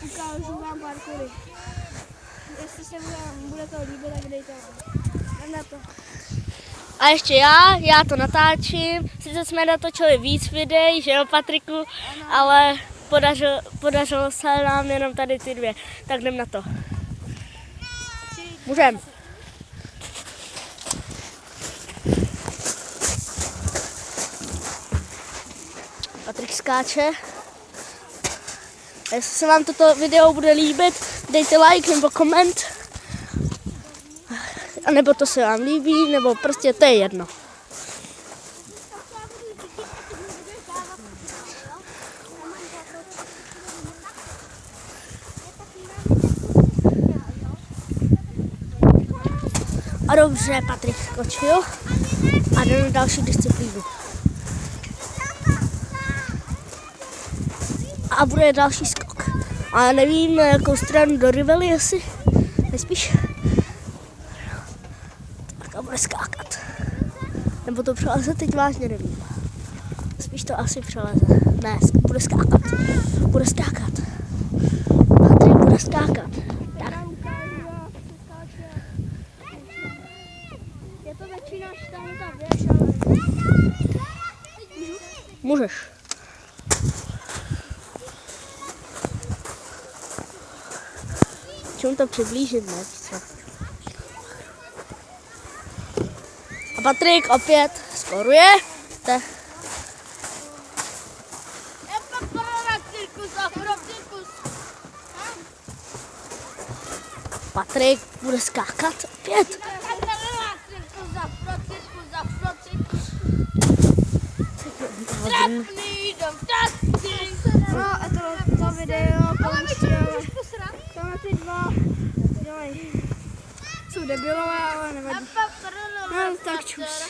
ukážu vám parkoury. Jestli se bude to líbit, tak dejte na to. A ještě já to natáčím. Sice jsme natočili víc videí, že jo, Patriku, ano. Ale podařilo se nám jenom tady ty dvě. Tak jdem na to. Můžem. Patrik skáče. A jestli se vám toto video bude líbit, dejte like nebo koment. A nebo to se vám líbí, nebo prostě to je jedno. A dobře, Patrik skočil a jde na další disciplínu. A bude další skok. Ale nevím, na jakou stranu do Rively, jestli nejspíš. Tak a bude skákat. Nebo to přeleze, teď vážně nevím. Spíš to asi přeleze. Ne, bude skákat. Bude skákat. Patrik bude skákat. Tak. Je to začínáš tam ta věž, ale... Můžeš. Čemu to přiblížit, ne? A Patrik opět skoruje. Patrik bude skákat opět. No a to video končí, ale tohle ty dva dělají. Jsou debilové, ale nevadí. No tak čus.